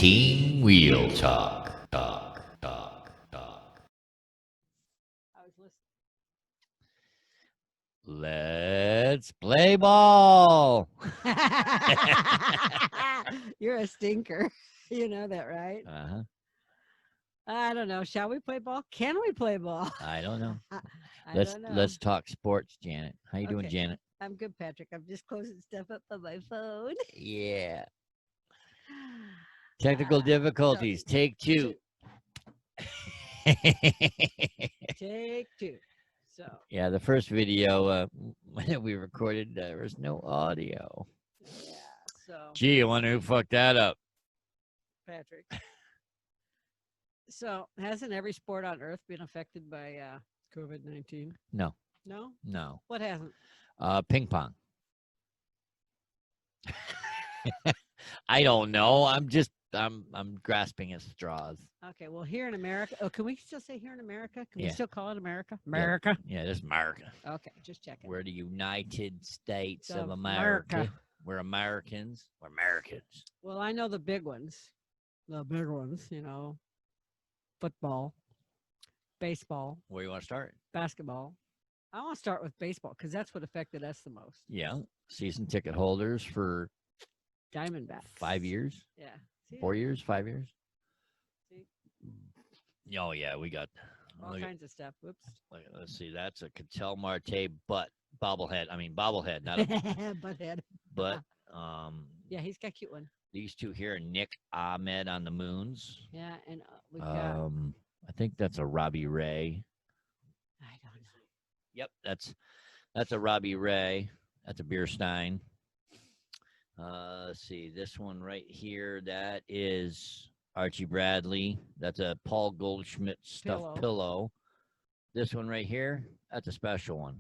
Team Wheel Talk. I was listening. Let's play ball. You're a stinker. You know that, right? Uh-huh. I don't know. Shall we play ball? Can we play ball? I don't know. I don't know. Let's talk sports, Janet. How you doing, Okay. Janet? I'm good, Patrick. I'm just closing stuff up on my phone. Yeah. Technical difficulties. Take two. Take two. So Yeah, the first video when we recorded, there was no audio. yeah. So Gee, I wonder who fucked that up. Patrick. So hasn't every sport on earth been affected by COVID-19? No, No. no. What hasn't? Ping pong. I don't know. I'm grasping at straws. Okay. Well, here in America. Oh, can we still say here in America? Can we Yeah. still call it America? America. Yeah, this is America. Okay. Just checking. We're the United States Of of America. America. We're Americans. We're Americans. Well, I know the big ones. The big ones, you know, football, baseball, Where you want to start? basketball. I want to start with baseball because that's what affected us the most. Yeah. Season ticket holders for Diamondbacks. 5 years, Yeah. See 4 years, 5 years. See? Oh, yeah. We got All look at- kinds of stuff. Whoops. let's see. That's a Cattell Marte bobblehead. I mean, bobblehead, not a Butthead. but. Yeah, he's got a cute one. These two here, Nick Ahmed on the Moons. Yeah, and we've got. I think that's a Robbie Ray. I don't know. Yep, that's a Robbie Ray. That's a Bierstein. Let's see, this one right here, that is Archie Bradley. That's a Paul Goldschmidt stuffed pillow. This one right here, that's a special one.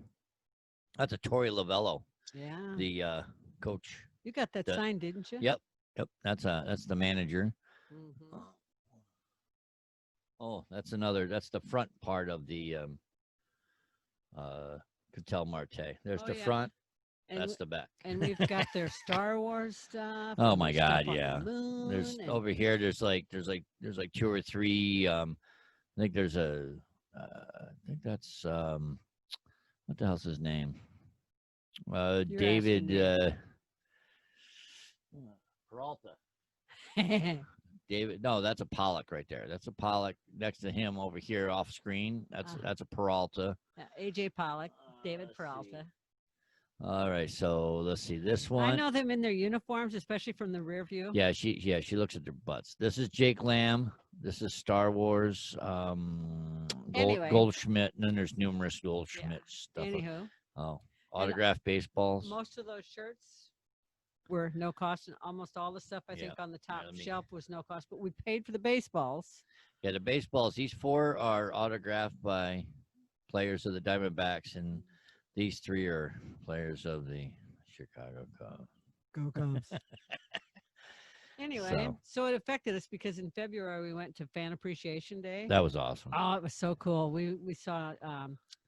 That's a Torey Lavello, Yeah. the coach. You got that the- sign, didn't you? Yep, that's the manager. Mm-hmm. Oh, that's the front part of the Cattell Marte. There's Oh, the yeah. front. And That's the back. And we've got their Star Wars stuff. Oh and my their stuff God, on the yeah. moon There's and- over here. There's like 2 or 3. I think there's a. I think that's what the hell's his name? David Peralta. David, no, that's a Pollock right there. That's a Pollock next to him over here off screen. That's a Peralta. AJ Pollock, David let's Peralta. All right, so let's see this one. I know them in their uniforms, especially from the rear view. Yeah, she looks at their butts. This is Jake Lamb. This is Star Wars. Anyway. Goldschmidt, and then there's numerous Goldschmidt stuff. Anywho, Oh, autographed baseballs. most of those shirts were no cost, and almost all the stuff I Yeah. think on the top let me- shelf was no cost. But we paid for the baseballs. Yeah, the baseballs. These 4 are autographed by players of the Diamondbacks, and these 3 are players of the Chicago Cubs. Go Cubs. Anyway, so it affected us because in February we went to Fan Appreciation Day. That was awesome. Oh, it was so cool. We saw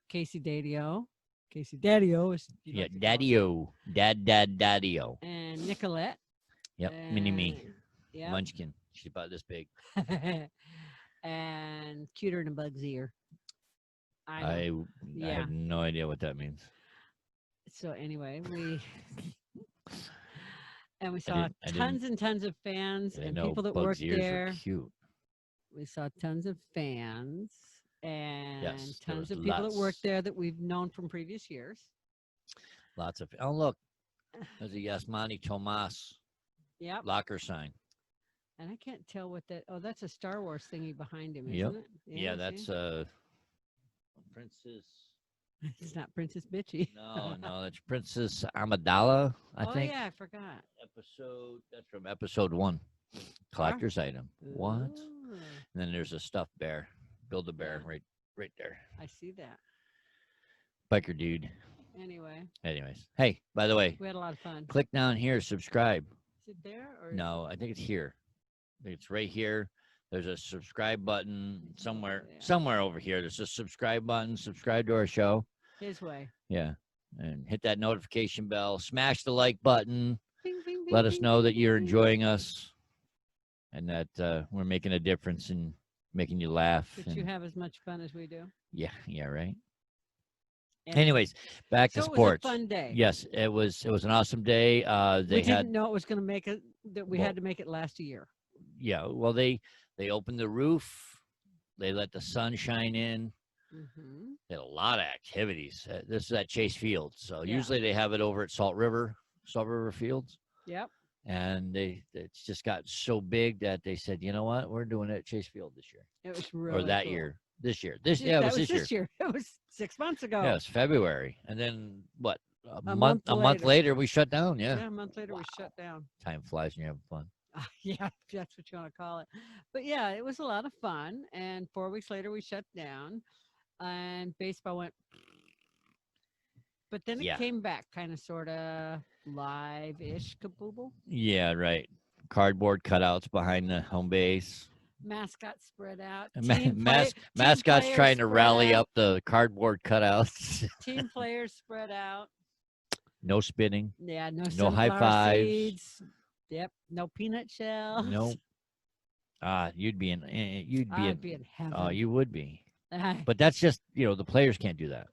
Casey Daddio. Casey Daddio is Yeah, Daddy-O. Daddy-O. and Nicolette. Yep, mini-me. Yeah. Munchkin. She's about this big. And cuter than a bug's ear. I I Yeah. have no idea what that means. So anyway, we saw I tons and tons of fans I and know people that Bug's worked ears are there. cute. We saw tons of fans and Yes, there tons was of people that lots. worked there that we've known from previous years. Lots of. Oh look, there's a Yasmani Tomas Yep. locker sign. And I can't tell what that. Oh, that's a Star Wars thingy behind him, Yep. isn't it? Yeah, that's see? Princess. It's not Princess Bitchy. No, that's Princess Amidala. I Oh think yeah, I forgot. That's from episode 1. Collector's item. What? Ooh, And then there's a stuffed bear. Build a bear right there. I see that. Biker dude. Anyway, Anyways, hey, by the way, we had a lot of fun. click down here, subscribe. Is it there or No, I think it's here. I think it's right here. There's a subscribe button somewhere, Yeah. somewhere over here. There's a subscribe button. Subscribe to our show. his way? Yeah, and hit that notification bell. Smash the like button. Bing, bing, Let bing, us bing, know bing, that you're bing. enjoying us. and that we're making a difference in making you laugh. That And, you have as much fun as we do. yeah, right. Anyway, Anyways, back to so it was a sports. fun day. Yes, it was an awesome day. They We had didn't know it was going to make it, that we well, had to make it last a year. yeah. Well, they opened the roof. They let the sun shine in. Mm-hmm. They had a lot of activities. This is at Chase Field, so Yeah. usually they have it over at Salt River Fields. Yep. And it's just got so big that they said, you know what, we're doing it at Chase Field this year It was really or that cool. year. This year, Yeah, it that was was this year. It was 6 months ago. Yeah, it's February, and then what? A month A month later. later, we shut down. Yeah, Yeah, a month later we shut down. time flies when you're having fun. Yeah, if that's what you want to call it. But yeah, it was a lot of fun. And 4 weeks later, we shut down, and baseball went. But then it Yeah, came back, kind of, sort of live-ish, kabooble. yeah, right. Cardboard cutouts behind the home base. Mascots spread out. Mascots players trying to spread rally out. up the cardboard cutouts. Team players spread out. No spinning. Yeah, no No high sunflower fives. seeds. Yep, no peanut shells. No. You'd be in. I'd be in heaven. Oh, you would be. But that's just the players can't do that.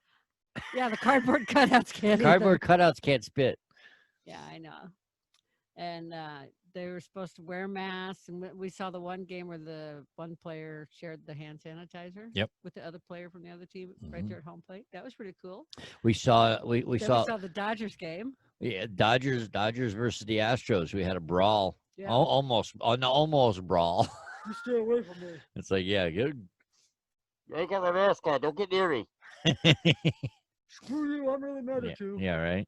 Yeah, the cardboard cutouts can't. Cardboard cutouts can't spit. Yeah, I know. And they were supposed to wear masks, and we saw the one game where the one player shared the hand sanitizer. Yep. With the other player from the other team right there at home plate. That was pretty cool. We saw We saw the Dodgers game. Yeah, Dodgers versus the Astros. We had a brawl. Yeah. Almost brawl. You stay away from me. It's like, yeah, good. I got my mask on. Don't get near me. Screw you! I'm really mad at you. Yeah, right.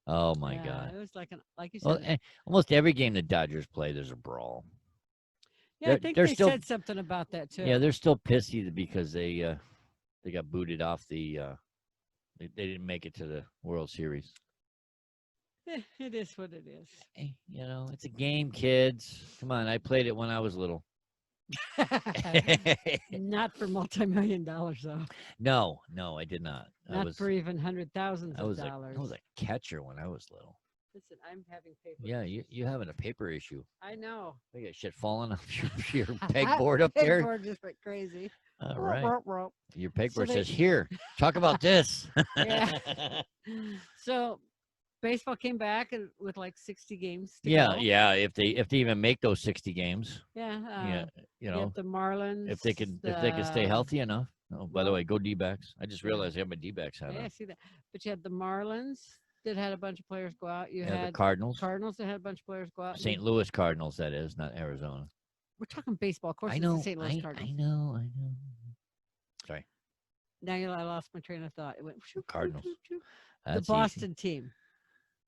Oh my God! It was like you Well, said. almost every game the Dodgers play, there's a brawl. Yeah, I think they said something about that too. Yeah, they're still pissy because they got booted off the. They didn't make it to the World Series. It is what it is. It's a game, kids. Come on, I played it when I was little. Not for multi-million dollars, though. No, I did not. Not for even $100,000s of dollars. I was a catcher when I was little. Listen, I'm having paper. Yeah, issues. you having a paper issue. I know. We got shit falling off your pegboard up there. Pegboard just went crazy. All right. Your pegboard So says, "Here, talk about this." Yeah. So, baseball came back with like 60 games. To Yeah, go. yeah. If they even make those 60 games, Yeah. yeah, the Marlins. if they could stay healthy enough. Oh, by the way, go D-backs. I just realized I have my D-backs hat Yeah, I on. see that. But you had the Marlins that had a bunch of players go out. You Yeah, had the Cardinals. Cardinals that had a bunch of players go out. St. Louis Cardinals, that is, not Arizona. We're talking baseball. Of course, I it's know. the St. Louis Cardinals. I know. Sorry. Now I lost my train of thought. It went Cardinals. The That's Boston easy. team.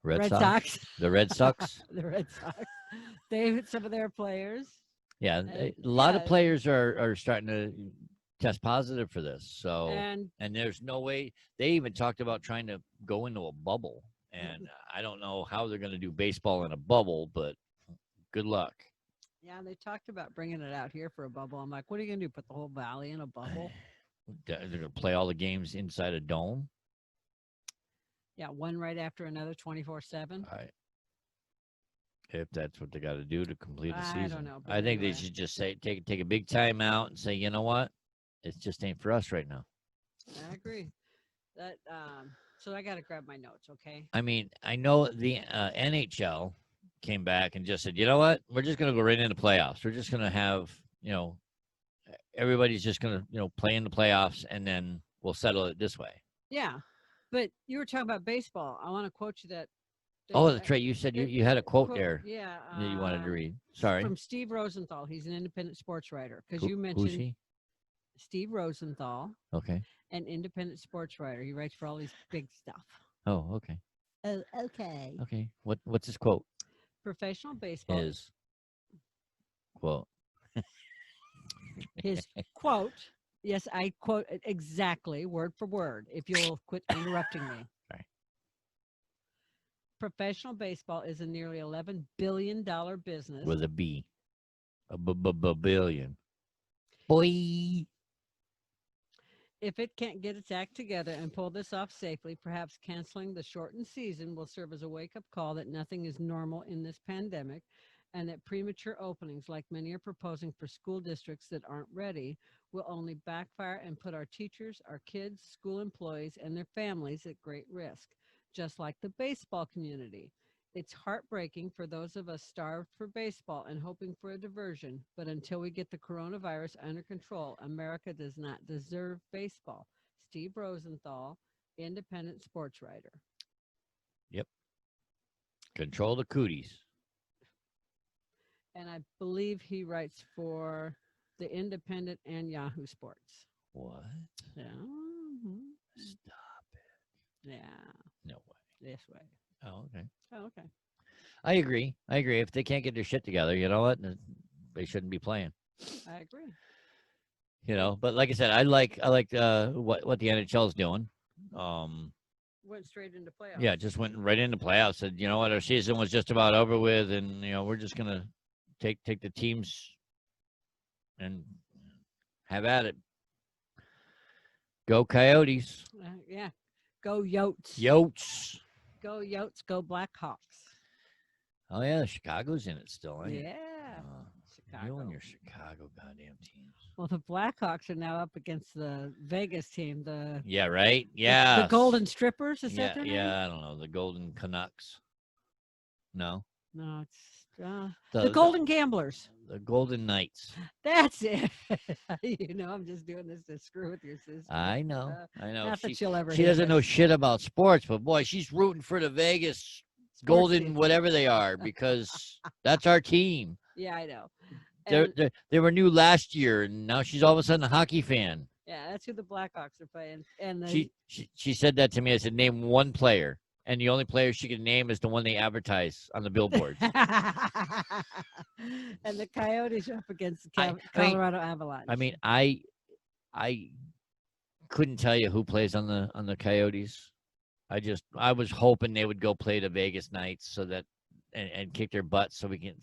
Red Sox. The Red Sox. The Red Sox. They had some of their players. Yeah, a lot of players are starting to test positive for this. So and there's no way. They even talked about trying to go into a bubble, and I don't know how they're going to do baseball in a bubble, but good luck. Yeah, they talked about bringing it out here for a bubble. I'm like, what are you going to do? Put the whole valley in a bubble? They're going to play all the games inside a dome. Yeah, one right after another, 24/7. If that's what they got to do to complete a season. I don't know. I think they should just say take a big time out and say, you know what, it just ain't for us right now. I agree. That so I got to grab my notes, okay? I mean, I know the NHL came back and just said, you know what, we're just going to go right into playoffs. We're just going to have, everybody's just going to, play in the playoffs, and then we'll settle it this way. Yeah, but you were talking about baseball. I want to quote you that. Oh, that's right. You said you had a quote there. Yeah. That you wanted to read. Sorry. From Steve Rosenthal. He's an independent sports writer. Because you mentioned who's he? Steve Rosenthal. Okay. An independent sports writer. He writes for all these big stuff. Oh, okay. Oh, okay. Okay. What's his quote? Professional baseball. His quote. His quote. Yes, I quote it exactly, word for word, if you'll quit interrupting me. Sorry. Professional baseball is a nearly $11 billion business. With a B. A billion. Boy. If it can't get its act together and pull this off safely, perhaps canceling the shortened season will serve as a wake-up call that nothing is normal in this pandemic and that premature openings, like many are proposing for school districts that aren't ready, will only backfire and put our teachers, our kids, school employees, and their families at great risk, just like the baseball community. It's heartbreaking for those of us starved for baseball and hoping for a diversion, but until we get the coronavirus under control, America does not deserve baseball. Steve Rosenthal, independent sports writer. Yep. Control the cooties. And I believe he writes for the Independent and Yahoo Sports. What? Yeah. Stop it. Yeah. No way. This way. Oh, okay. Oh, okay. I agree. If they can't get their shit together, you know what? They shouldn't be playing. I agree. But like I said, I like what the NHL's doing. Went straight into playoffs. Yeah, just went right into playoffs. Said, you know what, our season was just about over with, and we're just gonna take the teams and have at it. Go Coyotes. Yeah. Go Yotes. Yotes. Go Yotes. Go Blackhawks. Oh yeah, Chicago's in it still, ain't it? Yeah. Chicago. You and your Chicago goddamn teams. Well, the Blackhawks are now up against the Vegas team. Yeah, right. Yeah. The Golden Strippers. Is that their name? Yeah. I don't know. The Golden Canucks. No. No, it's the Golden Gamblers. The Golden Knights. That's it. I'm just doing this to screw with your sister. I know. Not that she'll ever. She doesn't know shit about sports, but boy, she's rooting for the Vegas Golden team. whatever they are because that's our team. Yeah, I know. They were new last year, and now she's all of a sudden a hockey fan. Yeah, that's who the Blackhawks are playing. And she said that to me. I said, name one player, and the only player she could name is the one they advertise on the billboards. And the Coyotes are up against the Colorado Avalanche. I mean, I couldn't tell you who plays on the Coyotes. I was hoping they would go play the Vegas Knights so that and kick their butts so we can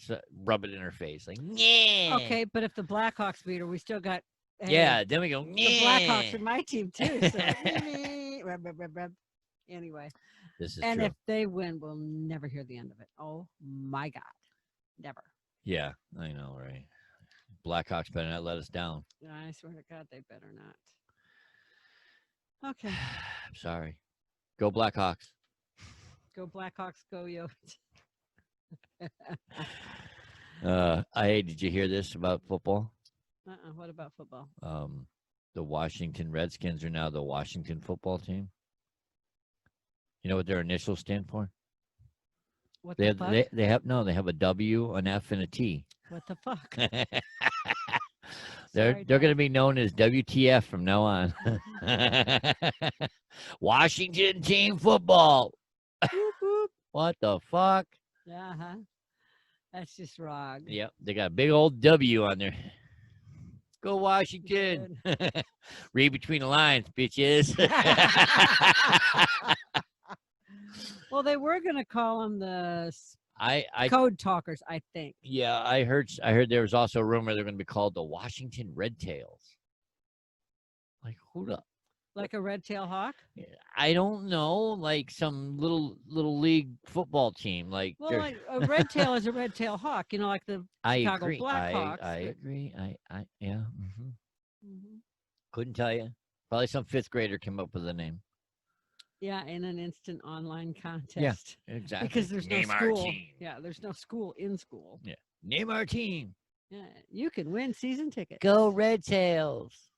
rub it in her face. Like, yeah. Okay, but if the Blackhawks beat her, we still got. Yeah, then we go, yeah. The Blackhawks are my team, too. So, anyway. This is and true. if they win, we'll never hear the end of it. Oh, my God. Never. Yeah, I know, right? Blackhawks better not let us down. I swear to God, they better not. Okay. I'm sorry. Go Blackhawks. Go Blackhawks, go Yotes. Hey, did you hear this about football? What about football? The Washington Redskins are now the Washington football team. You know what their initials stand for? What they the fuck? They have a W, an F, and a T. What the fuck? They're going to be known as WTF from now on. Washington team football. Whoop, whoop. What the fuck? Uh-huh. That's just wrong. Yep, they got a big old W on there. Go Washington. Read between the lines, bitches. Well, they were going to call them the I code talkers, I think. Yeah, I heard there was also a rumor they're going to be called the Washington Red Tails. Like, who the? Like a red tail hawk? I don't know, like some little league football team. Like, well, a red tail is a red tail hawk. Like the Chicago Blackhawks. I agree. Yeah. Mm-hmm. Mm-hmm. Couldn't tell you. Probably some fifth grader came up with the name. Yeah, in an instant online contest. Yeah, exactly. Because there's Name no school. our team. Yeah, there's no school in school. Yeah. Name our team. Yeah, you can win season tickets. Go Red Tails.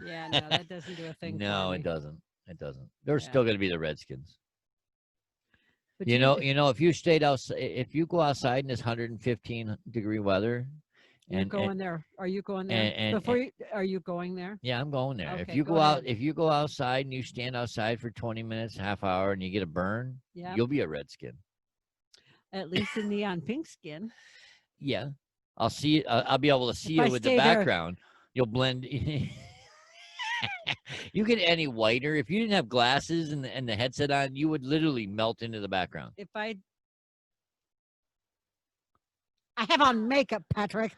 Yeah, no, that doesn't do a thing. No, for me. it doesn't. It doesn't. They're still going to be the Redskins. But you know, if you stayed outside, if you go outside in this 115-degree weather, you're going there. Are you going there? Are you going there? Yeah, I'm going there. Okay, if you go go out, ahead. if you go outside and you stand outside for 20 minutes, half hour, and you get a burn, Yeah. you'll be a Redskin. At least in neon pink skin. Yeah, I'll see. I'll be able to see I you with the stay there- background. You'll blend. You get any whiter if you didn't have glasses and the headset on, you would literally melt into the background. If I have on makeup, Patrick.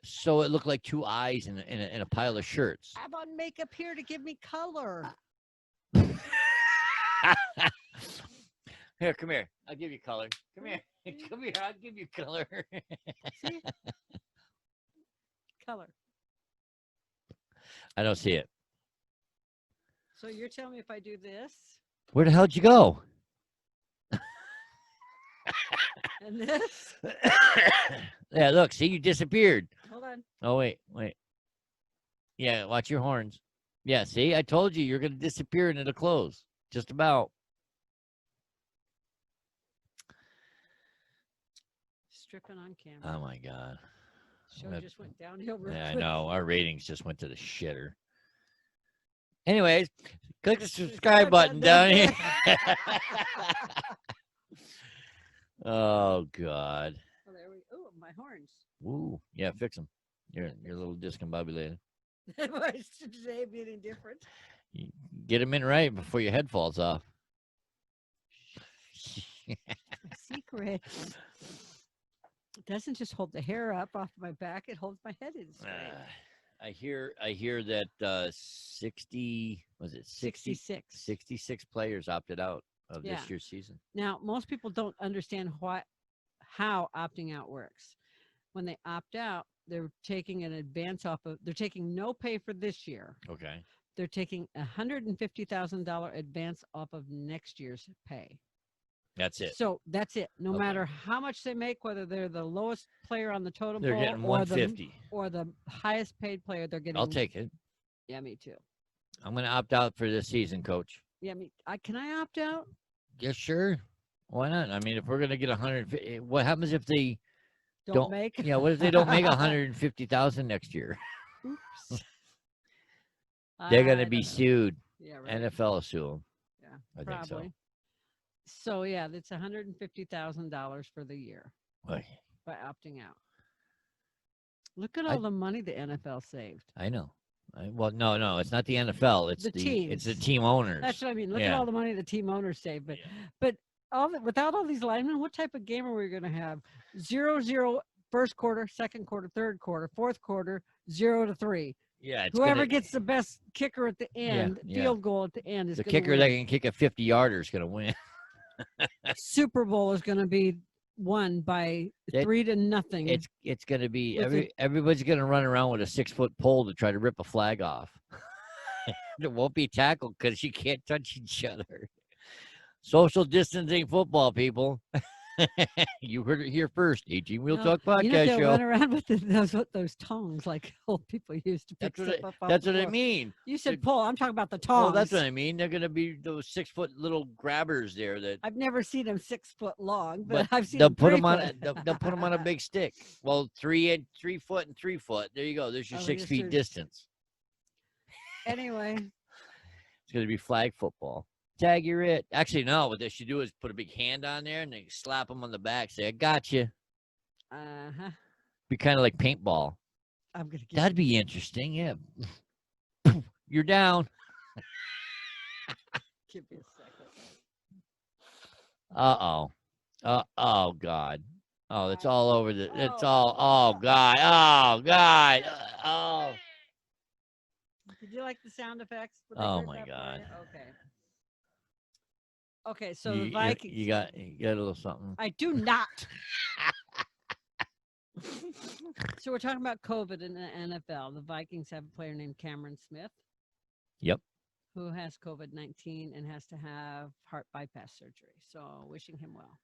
So it looked like two eyes in a pile of shirts. I have on makeup here to give me color. Here, come here. I'll give you color. Come here. Come here. I'll give you color. See? Color. I don't see it. So you're telling me if I do this Where the hell'd you go? and this? Yeah, look. See, you disappeared. Hold on. Oh, wait. Yeah, watch your horns. Yeah, see, I told you you're going to disappear and it'll close. Just about. Stripping on camera. Oh, my God. Show just went downhill real Yeah, I quick. know. Our ratings just went to the shitter. Anyways, click the subscribe button down here. Oh, God. Oh, there we go. Oh, my horns. Woo. Yeah, fix them. You're a little discombobulated. Why is today be any different? You get them in right before your head falls off. My secret. It doesn't just hold the hair up off my back; it holds my head in straight. I hear that 60 was it 66 players opted out of this year's season. Now, most people don't understand how opting out works. When they opt out, they're taking an advance off of. They're taking no pay for this year. Okay. They're taking $150,000 advance off of next year's pay. That's it. So that's it. No matter how much they make, whether they're the lowest player on the totem they're pole getting 150 or the highest paid player, they're getting. I'll take it. Yeah, me too. I'm going to opt out for this season, Coach. Yeah, can I opt out? Yeah, sure. Why not? I mean, if we're going to get 150, what happens if they don't make? Yeah, what if they don't make 150,000 next year? Oops. They're going to be sued. Yeah, right. NFL will sue them. Yeah, I think so. So yeah, that's $150,000 for the year by opting out. Look at all the money the NFL saved. I know. Well, no, it's not the NFL. It's the teams. It's the team owners. That's what I mean. Look at all the money the team owners saved. But without all these linemen, what type of game are we going to have? 0-0 first quarter, second quarter, third quarter, fourth quarter, 0-3. Yeah, whoever gets the best kicker at the end, field goal at the end is the gonna kicker win. that can kick a 50-yarder is going to win. Super Bowl is going to be won by 3-0. It's going to be everybody's going to run around with a 6-foot pole to try to rip a flag off. It won't be tackled because you can't touch each other. Social distancing football, people. You heard it here first. 18 Wheel Talk Podcast show. Run around with those tongs like old people used to pick stuff up. That's what I mean. You said pull. I'm talking about the tongs. Well, that's what I mean. They're going to be those 6-foot little grabbers there. That I've never seen them 6 foot long, but I've seen they'll them put them on. They'll put them on a big stick. Well, 3 foot and 3 foot. There you go. There's your 6 feet distance. Anyway, it's going to be flag football. Tag, you're it. Actually, no. What they should do is put a big hand on there and they slap them on the back. Say, "I got you." Be kind of like paintball. That'd be interesting. Yeah. You're down. Give me a second. Oh God. Oh, it's all over the. It's all. Oh God. Oh God. Oh. Did you like the sound effects? Oh my God. Okay. Okay, so the Vikings. You got a little something. I do not. So we're talking about COVID in the NFL. The Vikings have a player named Cameron Smith. Yep. Who has COVID-19 and has to have heart bypass surgery. So wishing him well.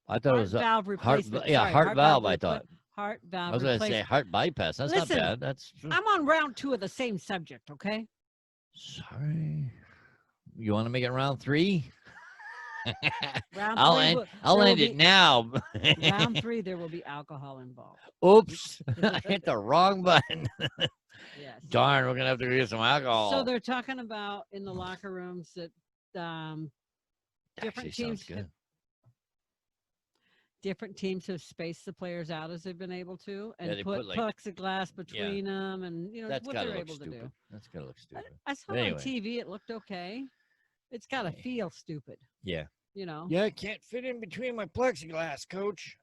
I thought it was valve replacement. Heart valve. I thought. Heart valve. I was going to say heart bypass. That's not bad. I'm on round 2 of the same subject. Okay. Sorry. You want to make it round 3? I'll end it now. Round 3, there will be alcohol involved. Oops. I hit the wrong button. Yes. Darn, we're going to have to get some alcohol. So they're talking about in the locker rooms that different teams have spaced the players out as they've been able to and put plexiglass between them and what they're able to do. That's going to look stupid. I saw it on TV. It looked okay. It's got to feel stupid. Yeah. Yeah, it can't fit in between my plexiglass, coach.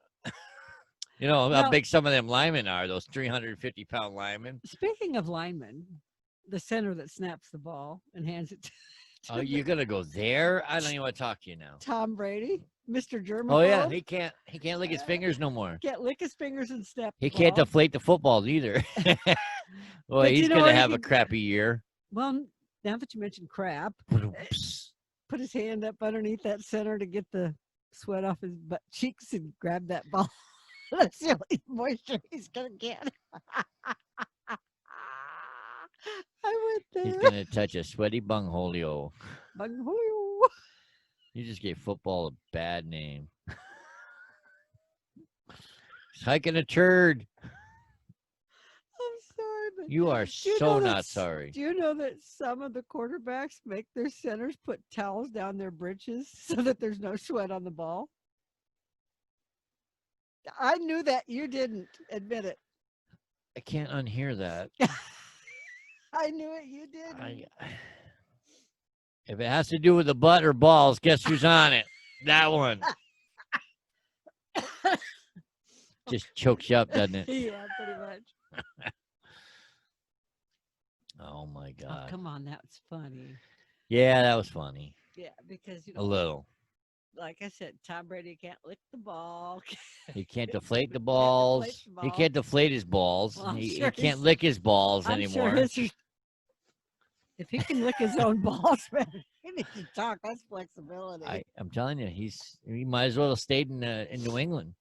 How big some of them linemen are, those 350-pound linemen. Speaking of linemen, the center that snaps the ball and hands it Oh, you're gonna go there? I don't even want to talk to you now. Tom Brady, Mr. Germaphobe. Oh yeah, he can't lick his fingers no more. Can't lick his fingers and step. He can't deflate the footballs either. Well, But he's you know gonna what he have a can- crappy year. Well, now that you mentioned crap, put his hand up underneath that center to get the sweat off his butt cheeks and grab that ball. That's the only moisture he's gonna get. I went He's there. gonna touch a sweaty bungholio. Bung-hoo. You just gave football a bad name. He's hiking a turd. I'm sorry, but You are do you so know not that sorry. Do you know that some of the quarterbacks make their centers put towels down their britches so that there's no sweat on the ball? I knew that. You didn't. Admit it. I can't unhear that. I knew it. You didn't. If it has to do with the butt or balls, guess who's on it? That one. Just chokes you up, doesn't it? Yeah, pretty much. Oh my Oh, God. come on. That's funny. Yeah, that was funny. Yeah, because, A little. like I said, Tom Brady can't lick the ball. He can't deflate the deflate balls. the He ball. can't deflate his balls. Well, I'm he sure can't he's- lick his balls I'm sure anymore. if he can lick his own balls, man, he needs to talk. That's flexibility. I'm telling you, he might as well have stayed in New England.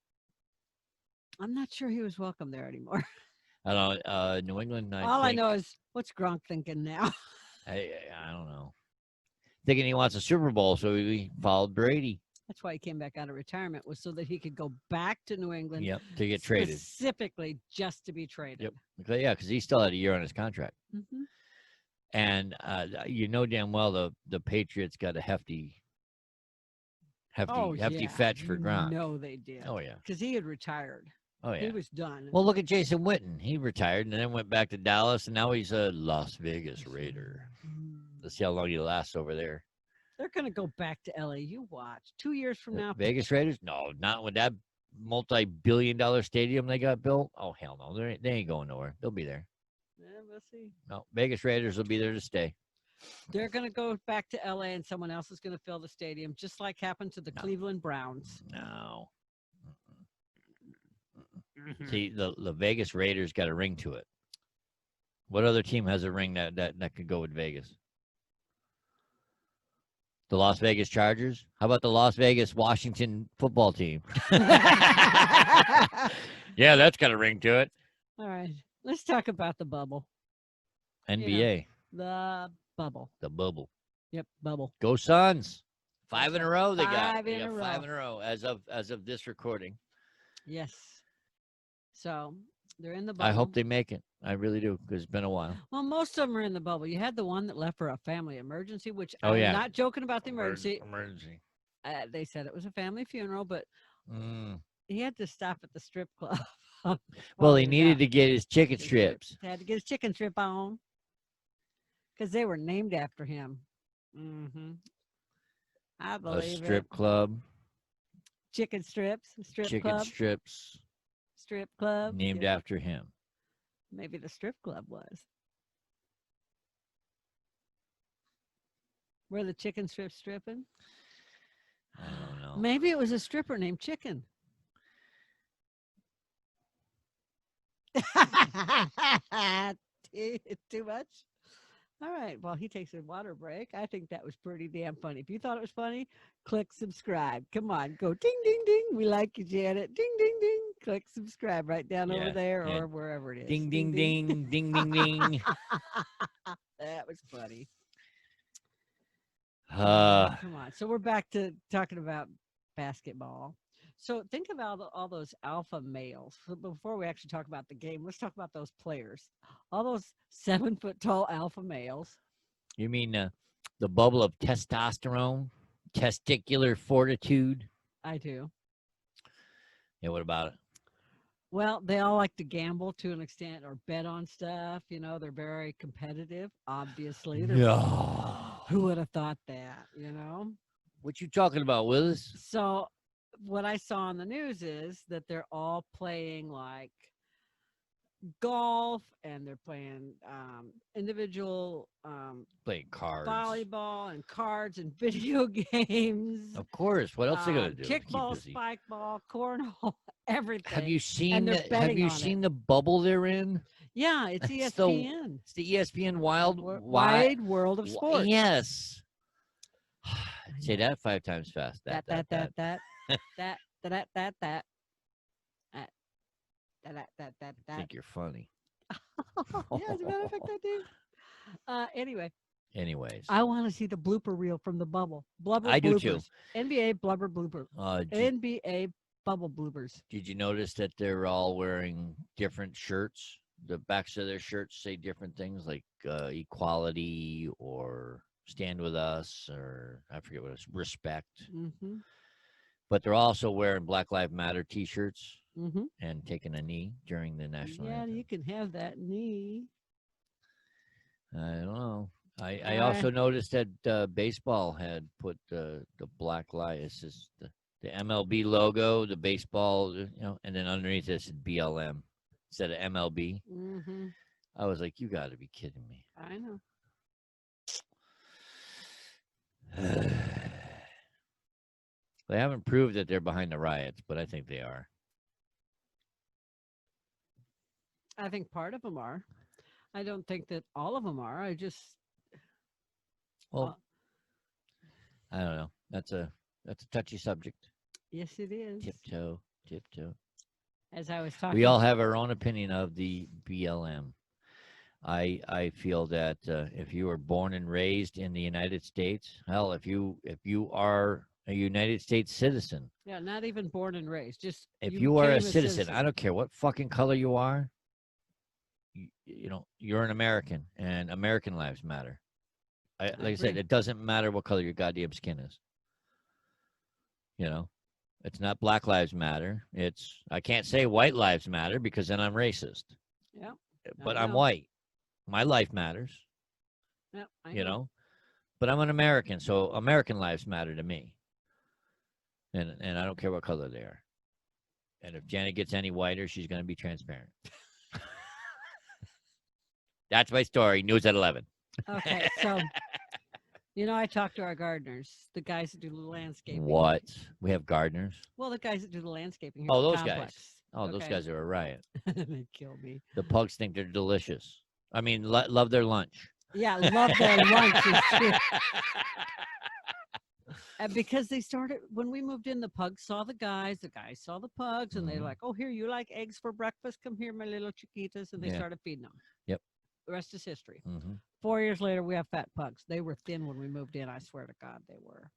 I'm not sure he was welcome there anymore. I don't know. New England. I know is what's Gronk thinking now? I don't know. Thinking he wants a Super Bowl, so he followed Brady. That's why he came back out of retirement, was so that he could go back to New England. Yep, to get traded. Specifically just to be traded. Yep. Yeah, because he still had a year on his contract. Mm-hmm. And you know damn well the Patriots got a hefty fetch for Gronk. No, they did. Oh yeah. Because he had retired. Oh yeah. He was done. Well, look at Jason Witten. He retired and then went back to Dallas, and now he's a Las Vegas Raider. Let's see how long he lasts over there. They're going to go back to LA. You watch. 2 years from now. Vegas Raiders? No, not with that multi-billion-dollar stadium they got built. Oh hell no, they ain't going nowhere. They'll be there. Yeah, we'll see. No, Vegas Raiders will be there to stay. They're going to go back to LA, and someone else is going to fill the stadium, just like happened to the Cleveland Browns. No. See, the Vegas Raiders got a ring to it. What other team has a ring that could go with Vegas? The Las Vegas Chargers? How about the Las Vegas Washington football team? Yeah, that's got a ring to it. All right. Let's talk about the bubble. NBA. The bubble. The bubble. Yep, bubble. Go Suns. 5 in a row they got. Five They in got a row. 5 in a row as of this recording. Yes. So they're in the bubble. I hope they make it. I really do, because it's been a while. Well, most of them are in the bubble. You had the one that left for a family emergency, which Oh, I'm yeah. not joking about the emergency. Emergency. They said it was a family funeral, but Mm. he had to stop at the strip club. Well, he needed to get his chicken strips. Had to get his chicken strip on because they were named after him. Mm-hmm. I A believe strip it. club. Chicken strips, strip Chicken club, strips strip club. named Yeah. after him. Maybe the strip club was. Were the chicken strips stripping? I don't know. Maybe it was a stripper named Chicken. Too much? All right. Well, he takes a water break. I think that was pretty damn funny. If you thought it was funny, click subscribe. Come on. Go ding, ding, ding. We like you, Janet. Ding, ding, ding. Click subscribe right down over Yeah, there yeah. or wherever it is. Ding, ding, ding, ding, ding, ding. That was funny. Uh, Come on. So we're back to talking about basketball. So think about all those alpha males. So before we actually talk about the game, let's talk about those players. All those 7 foot tall alpha males. you mean the bubble of testosterone, testicular fortitude? I do. Yeah, what about it? Well, they all like to gamble to an extent or bet on stuff. You know, they're very competitive, obviously. Who would have thought that, you know? What you talking about, Willis? So what I saw on the news is that they're all playing like golf, and they're playing individual Playing cards. volleyball and cards and video games, Of course. What else are they gonna do? Keep kickball, busy. spike ball, cornhole, Have everything. you And seen they're the Have betting you on it. seen the bubble they're in? Yeah, it's It's the ESPN. it's the ESPN Wild Wide world of sports. Yes. Say that 5 times fast. That that that that that that that that that that I think you're funny. Yeah, as a matter of fact, I do. Anyway, Anyways, I want to see the blooper reel from the bubble. Blubber I do bloopers. too. NBA blubber blooper. Did, NBA bubble bloopers. did you notice that they're all wearing different shirts? The backs of their shirts say different things like equality or stand with us, or I forget what it's, respect. Mm-hmm. But they're also wearing Black Lives Matter T-shirts Mm-hmm. and taking a knee during the national Yeah, anthem. you can have that knee. I don't know. I also noticed that baseball had put the black lie. It's just the MLB logo, the baseball, and then underneath it said BLM instead of MLB. Mm-hmm. I was like, you got to be kidding me. I know. They haven't proved that they're behind the riots, but I think they are. I think part of them are. I don't think that all of them are. I just. Well, I don't know. That's a touchy subject. Yes, it is. Tiptoe. As I was talking. We all have our own opinion of the BLM. I feel that if you were born and raised in the United States, hell, if you are a United States citizen, Yeah, not even born and raised. Just if you are a became citizen, I don't care what fucking color you are. You're an American, and American lives matter. Like I said, it doesn't matter what color your goddamn skin is. It's not Black Lives Matter. I can't say White Lives Matter because then I'm racist. Yeah. But I'm white. My life matters. Yeah, I know. But I'm an American, so American lives matter to me. And I don't care what color they are. And if Janet gets any whiter, she's going to be transparent. That's my story. News at 11. Okay, so I talked to our gardeners, the guys that do the landscaping. What? We have gardeners? Well, the guys that do the landscaping here. Oh, at the those complex. guys. Oh, those guys are a riot. They kill me. The pugs think they're delicious. I mean, love their lunch. Yeah, love their lunches too. And because they started, when we moved in, the pugs saw the guys saw the pugs, and they're like, oh, here, you like eggs for breakfast? Come here, my little chiquitas. And they started feeding them. Yep. The rest is history. 4 years later, we have fat pugs. They were thin when we moved in. I swear to God, they were.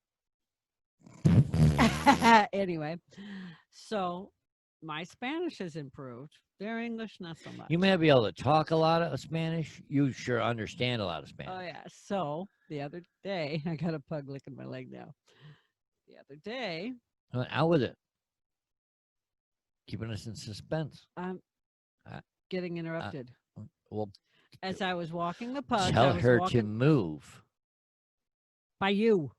Anyway, so my Spanish has improved. Their English, not so much. You may be able to talk a lot of Spanish. You sure understand a lot of Spanish. Oh, yeah. So the other day, I got a pug licking my leg now. The other day. Out with it. Keeping us in suspense. I'm getting interrupted. Well, as I was walking the pug, tell her to move. By you.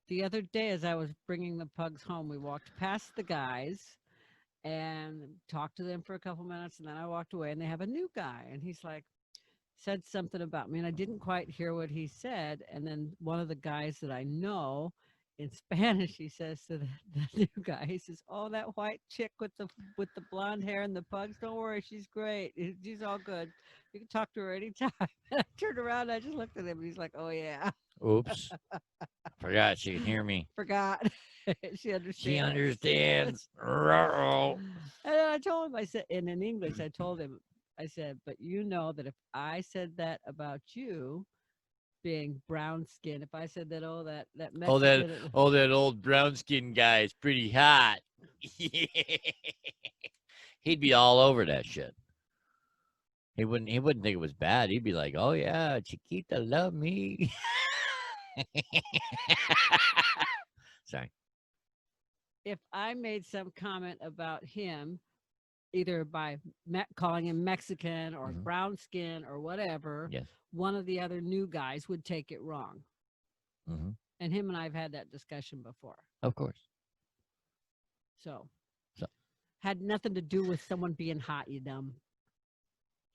The other day, as I was bringing the pugs home, we walked past the guys and talked to them for a couple minutes, and then I walked away, and they have a new guy, and he's like, said something about me, and I didn't quite hear what he said, and then one of the guys that I know in Spanish, he says to the new guy, he says, oh, that white chick with the blonde hair and the pugs, don't worry, she's great. She's all good. You can talk to her anytime. And I turned around, and I just looked at him, and he's like, oh, yeah. Oops. Forgot she could hear me. Forgot. She understands. She understands. And then I told him, I said, and in English, I told him, I said, but you know that if I said that about you being brown skin, if I said that, that Mexican. That old brown skin guy is pretty hot. He'd be all over that shit. He wouldn't think it was bad. He'd be like, oh yeah, Chiquita, love me. Sorry. If I made some comment about him, either by calling him Mexican or brown skin or whatever, yes, one of the other new guys would take it wrong. And him and I have had that discussion before. Of course. So had nothing to do with someone being hot, you dumb.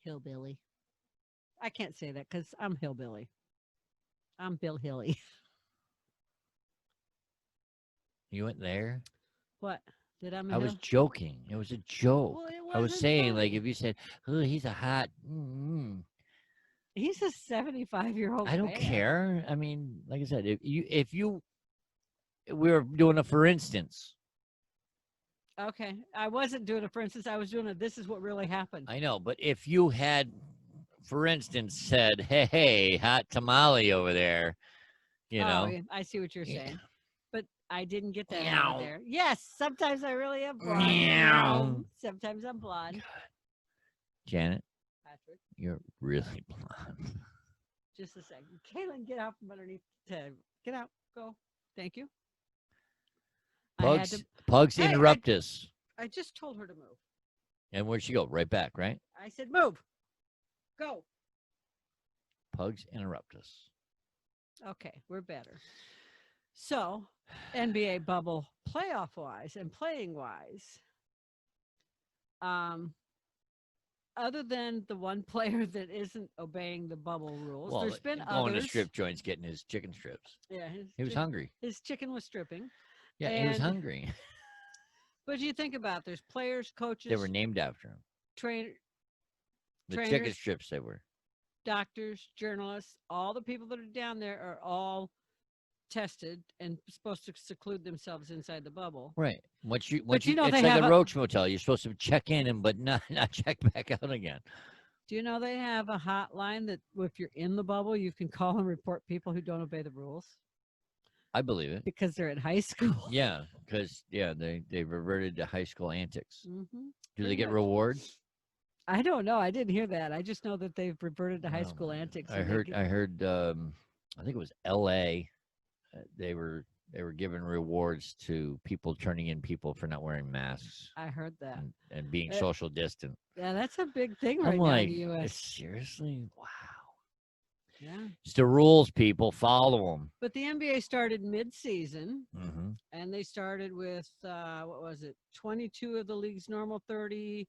Hillbilly. I can't say that because I'm hillbilly. I'm Bill Hilly. You went there? What? Did I I was hill? joking. It was a joke. Well, it I was wasn't saying, like, funny. if you said, "Oh, he's a hot," He's a 75-year-old I don't man. care. I mean, like I said, we were doing a for instance. Okay. I wasn't doing it, for instance. I was doing it. This is what really happened. I know, but if you had, for instance, said, "Hey, hot tamale over there," you know, yeah, I see what you're Yeah. saying. But I didn't get that Meow. out of there. Yes, sometimes I really am blonde. Meow. Sometimes I'm blonde. Janet, Patrick, you're really blonde. just a second. Kaylin, get out from underneath the table. Get out. Go. Thank you. Pugs Hey, interrupt us. I just told her to move. And where'd she go? Right back, right? I said, move. Go. Pugs interrupt us. Okay, we're better. So, NBA bubble playoff wise and playing wise, other than the one player that isn't obeying the bubble rules, Well, there's been going others. to strip joints, getting his chicken strips. Yeah, he was hungry. His chicken was stripping. Yeah, he was hungry. But you think about, there's players, coaches. They were named after him. Trainers, chicken strips they were. Doctors, journalists, all the people that are down there are all tested and supposed to seclude themselves inside the bubble. Right. It's they like have a Roach Motel. You're supposed to check in but not check back out again. Do you know they have a hotline that if you're in the bubble, you can call and report people who don't obey the rules? I believe it. Because they're at high school. Yeah, because they reverted to high school antics. Mm-hmm. Do they get rewards? I don't know. I didn't hear that. I just know that they've reverted to high school antics. I heard. I think it was L.A. They were giving rewards to people turning in people for not wearing masks. I heard that. And being social distant. Yeah, that's a big thing right I'm now like, in the U.S. Seriously? Wow. Yeah. It's the rules, people. Follow them. But the NBA started mid-season, mm-hmm. and they started with, what was it, 22 of the league's normal 30.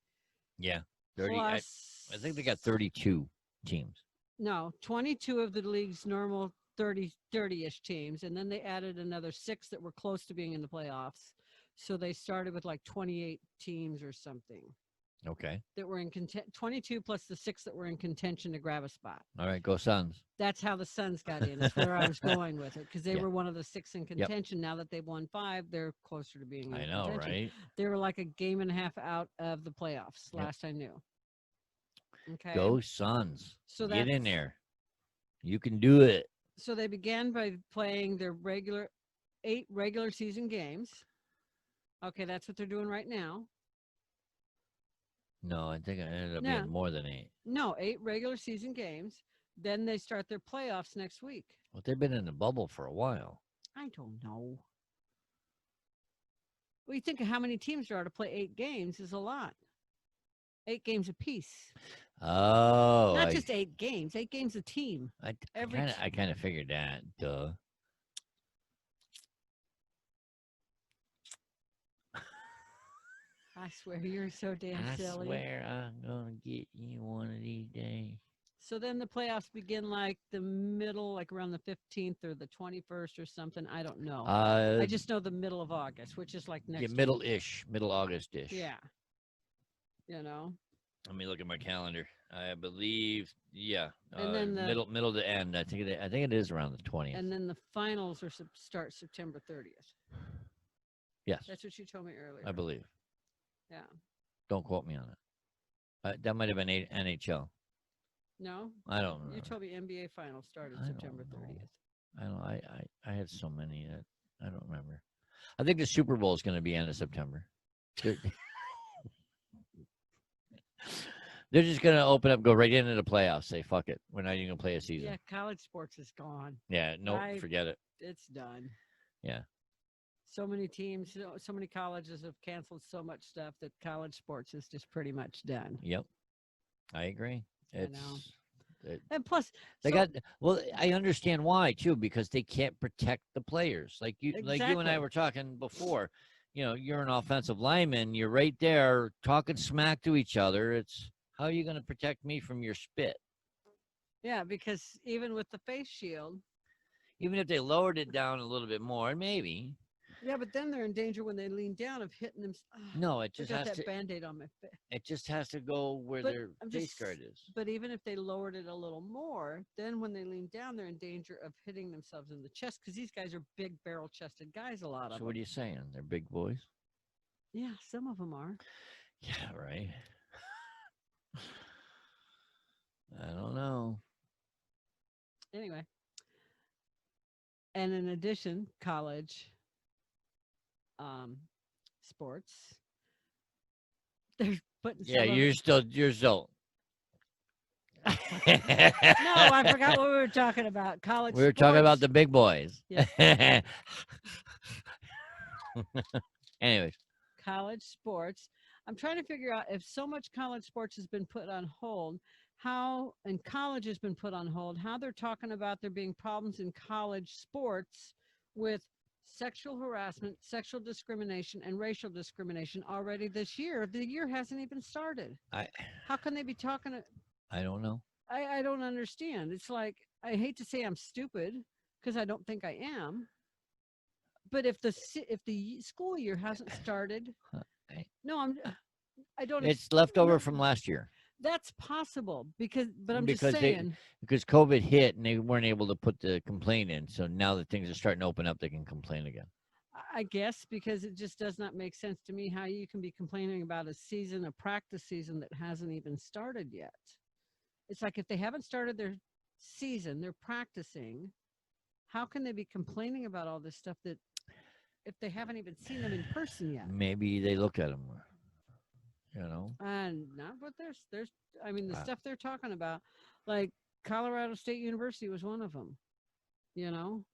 Yeah, 30. Plus, I think they got 32 teams. No, 22 of the league's normal 30-ish teams, and then they added another 6 that were close to being in the playoffs. So they started with like 28 teams or something. Okay. That were in 22 plus the 6 that were in contention to grab a spot. All right, go Suns. That's how the Suns got in. That's where I was going with it, because they were one of the 6 in contention. Now that they've won 5, they're closer to being in contention. I know, right? They were like a game and a half out of the playoffs, last I knew. Okay. Go Suns. So get in there. You can do it. So they began by playing their 8 regular season games. Okay, that's what they're doing right now. No, I think it ended up being more than 8. No, 8 regular season games. Then they start their playoffs next week. Well, they've been in the bubble for a while. I don't know. Well, you think of how many teams there are to play 8 games is a lot. 8 games apiece. Oh. Not just 8 games. 8 games a team. I kind of figured that. Duh. I swear you're so damn silly. I swear I'm going to get you one of these days. So then the playoffs begin like the middle, like around the 15th or the 21st or something. I don't know. I just know the middle of August, which is like next middle-ish, middle August-ish. Yeah. You know. Let me look at my calendar. I believe, and then middle to end. I think it is around the 20th. And then the finals start September 30th. Yes. That's what you told me earlier. I believe. Yeah. Don't quote me on it. That might have been NHL. No? I don't know. You told me NBA finals started September 30th. I don't know. I had so many that I don't remember. I think the Super Bowl is going to be end of September. They're just going to open up, go right into the playoffs, say, fuck it. We're not even going to play a season. Yeah, college sports is gone. Yeah, forget it. It's done. Yeah. So many teams, so many colleges have canceled so much stuff that college sports is just pretty much done. Yep. I agree. And plus, I understand why too, because they can't protect the players. Like you and I were talking before. You know, you're an offensive lineman. You're right there talking smack to each other. It's How are you going to protect me from your spit? Yeah, because even with the face shield. Even if they lowered it down a little bit more, maybe. Yeah, but then they're in danger when they lean down of hitting them. No, it I just got has that to. Band-Aid on my face. It just has to go where But their I'm face just, guard is. but even if they lowered it a little more, then when they lean down, they're in danger of hitting themselves in the chest because these guys are big barrel-chested guys. A lot of So them. what are you saying? They're big boys. Yeah, some of them are. Yeah, right. I don't know. Anyway, and in addition, college sports. They're putting Yeah, some of you're it. still No, I forgot what we were talking about. College We were talking about sports. the big boys. Yeah. Anyways, College sports. I'm trying to figure out if so much college sports has been put on hold, how and college has been put on hold, how they're talking about there being problems in college sports with sexual harassment, sexual discrimination, and racial discrimination already this year. The year hasn't even started. I How can they be talking? I don't know. I don't understand. It's like, I hate to say I'm stupid because I don't think I am. But if the school year hasn't started, no, I don't. It's left over No, from last year that's possible but I'm just because saying. COVID hit and they weren't able to put the complaint in. So now that things are starting to open up, they can complain again. I guess because it just does not make sense to me how you can be complaining about a practice season that hasn't even started yet. It's like if they haven't started their season, they're practicing. How can they be complaining about all this stuff that if they haven't even seen them in person yet? Maybe they look at them, you know. And not what there's I mean the Wow. stuff they're talking about, like Colorado State University was one of them.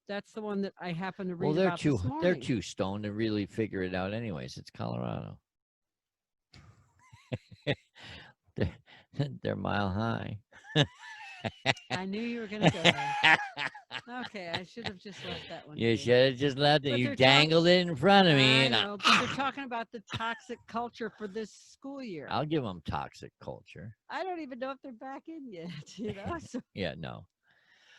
That's the one that I happened to read Well, about this morning. they're too stoned to really figure it out. Anyways, it's Colorado. they're mile high. I knew you were going to go there. Okay, I should have just left that one. You be. should have just left it. But You they're dangled it in front of me. I And know, but they're talking about the toxic culture for this school year. I'll give them toxic culture. I don't even know if they're back in yet. So Yeah, no.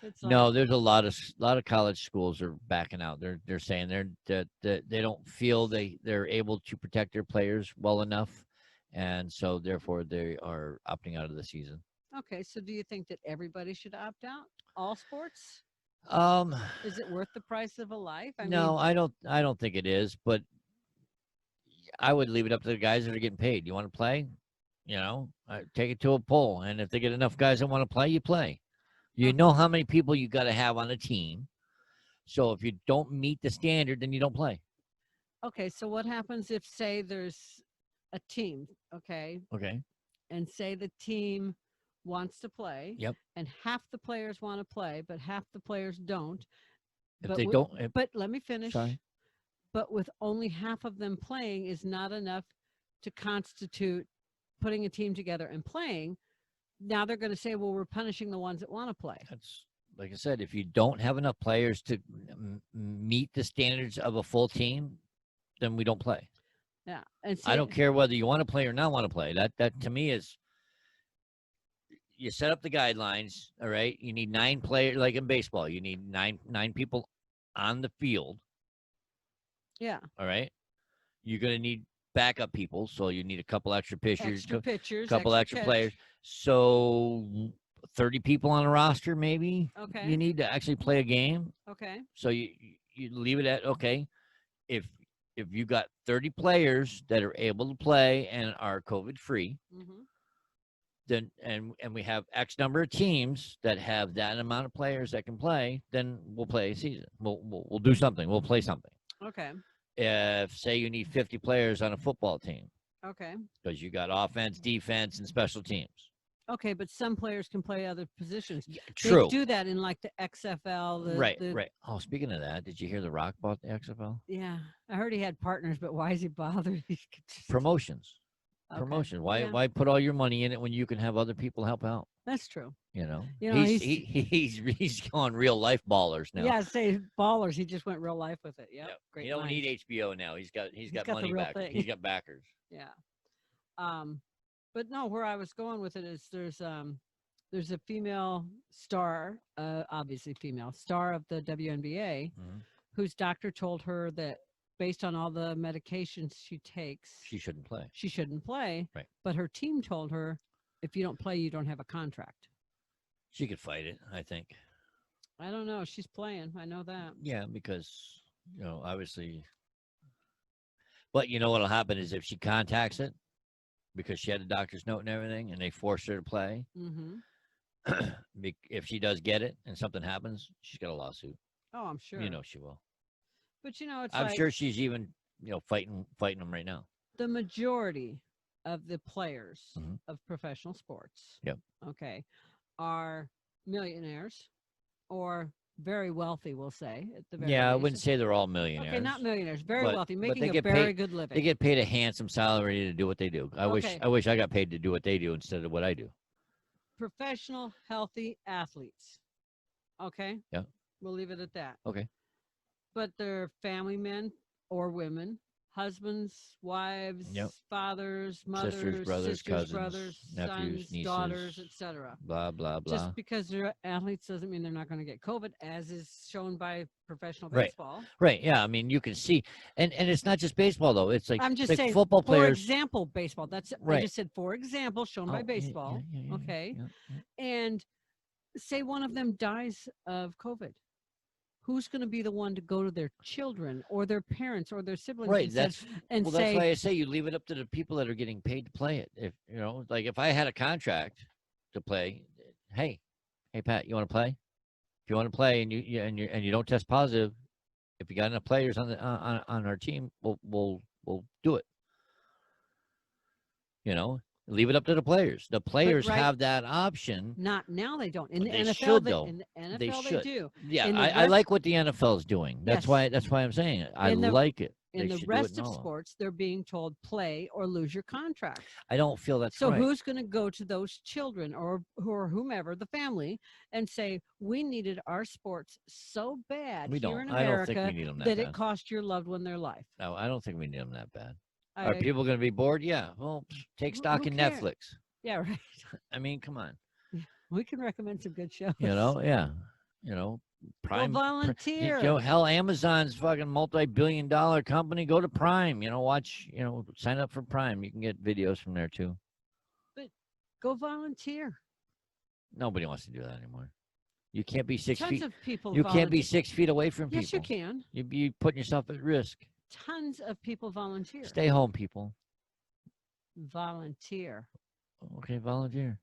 it's No, like, there's a lot of college schools are backing out. They're saying that they don't feel they're able to protect their players well enough, and so therefore they are opting out of the season. okay. So do you think that everybody should opt out? All sports? Um, Is it worth the price of a life? no, I don't think it is, but I would leave it up to the guys that are getting paid. You want to play? Take it to a poll, and if they get enough guys that want to play, you play. You know how many people you got to have on a team. So if you don't meet the standard, then you don't play. Okay, so what happens if, say, there's a team, okay, Okay. and say the team wants to play, Yep. and half the players want to play, but half the players don't. If they don't, But let me finish. sorry. But with only half of them playing is not enough to constitute putting a team together and playing. Now they're going to say, well, we're punishing the ones that want to play. That's like I said. If you don't have enough players to meet the standards of a full team, then we don't play. Yeah, and I don't care whether you want to play or not want to play. That to me is, you set up the guidelines. All right, you need 9 players, like in baseball. You need nine people on the field. Yeah. All right. You're going to need backup people, so you need a couple extra pitchers, couple extra players. So 30 people on a roster, maybe. Okay. You need to actually play a game. Okay. So you leave it at, okay, if you got 30 players that are able to play and are COVID free, then and we have X number of teams that have that amount of players that can play, then we'll play a season. We'll do something. We'll play something. Okay. If say you need 50 players on a football team. Okay. Because you got offense, defense, and special teams. Okay, but some players can play other positions. Yeah, true. They do that in like the XFL. Right. Oh, speaking of that, did you hear The Rock bought the XFL? Yeah, I heard he had partners, but why is he bothered? Promotions. Okay. Promotion. Why Yeah. why put all your money in it when you can have other people help out? That's true. He's going real life ballers now. Yeah, say ballers. He just went real life with it. Yep. Yep. Great. He don't minds. need HBO now. He's got got money the real back. thing. He's got backers. Yeah. But no, where I was going with it is there's a female star, obviously female star of the WNBA, Mhm. whose doctor told her that based on all the medications she takes, She shouldn't play. she shouldn't play. Right. But her team told her, if you don't play, you don't have a contract. She could fight it, I think. I don't know. She's playing. I know that. Yeah, because obviously. But you know what'll happen is if she contacts it because she had a doctor's note and everything, and they forced her to play. Mm-hmm. If she does get it and something happens, she's got a lawsuit. Oh, I'm sure. You know she will. But it's I'm like sure she's even fighting them right now. the majority of the players Mhm. of professional sports, Yep. okay, are millionaires or very wealthy, we'll say, at the very Yeah, I least. wouldn't say they're all millionaires. Okay, not millionaires, very but- wealthy, but making they a get very paid- good living. They get paid a handsome salary to do what they do. I Okay. wish I got paid to do what they do instead of what I do. Professional, healthy athletes. Okay? Yeah. We'll leave it at that. Okay. But they're family men or women, husbands, wives, Yep. fathers, mothers, Sisters, brothers, cousins, brothers, nephews, sons, nieces, daughters, etc. Blah blah blah. Just because they're athletes doesn't mean they're not going to get COVID, as is shown by professional Right. baseball. Right. Yeah. I mean, you can see, and it's not just baseball though. It's like I'm just like saying, football for players. example, baseball. That's I Right. just said, for example, shown Oh, by yeah, baseball. yeah, Okay. yeah. And say one of them dies of COVID. Who's going to be the one to go to their children or their parents or their siblings Right. and, said, and That's say, why I say you leave it up to the people that are getting paid to play it. If like if I had a contract to play, hey, Pat, you want to play? If you want to play and you don't test positive, if you got enough players on the on our team, we'll do it. Leave it up to the players. The players have that option. not now, they don't. In the They NFL, should, though. in the NFL, They they should. do. Yeah, In the I rest- like what the NFL is doing. That's Yes. why I'm saying it. I In the- like it. In They the should do it rest in of all them. sports, they're being told play or lose your contract. I don't feel that's So right. who's going to go to those children or whomever, the family, and say, we needed our sports so bad We here don't. in I don't think America we need them that that bad. it cost your loved one their life? No, I don't think we need them that bad. I- Are people going to be bored? Yeah. Well, take stock who in cares? Netflix. Yeah, right. I mean, come on. We can recommend some good shows. Yeah. Prime. volunteer. Hell, Amazon's fucking multi-billion-dollar company. Go to Prime. Watch. Sign up for Prime. You can get videos from there too. Go volunteer. Nobody wants to do that anymore. You can't be 6 Tons feet. of people You can't be volunteer. 6 feet away from people. Yes, you can. You'd be putting yourself at risk. Tons of people volunteer. Stay home, people. Volunteer. Okay, volunteer.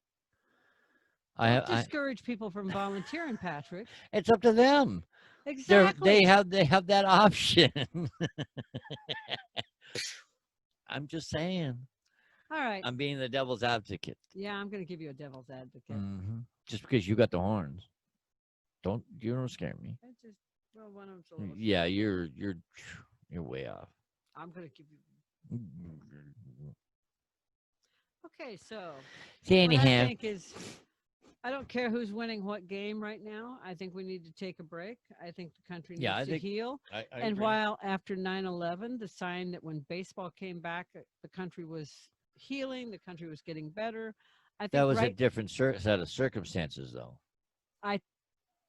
Don't discourage people from volunteering, Patrick. It's up to them. Exactly. They have that option. I'm just saying. All right. I'm being the devil's advocate. Yeah, I'm going to give you a devil's advocate. Just because you got the horns, you don't scare me. One of them's a little. Yeah, you're way off. I'm going to give you. Okay, so See, what I anyhow, think is, I don't care who's winning what game right now. I think we need to take a break. I think the country needs to heal. I And agree. while after 9/11, the sign that when baseball came back, the country was healing, the country was getting better. I think That was a different set of circumstances, though.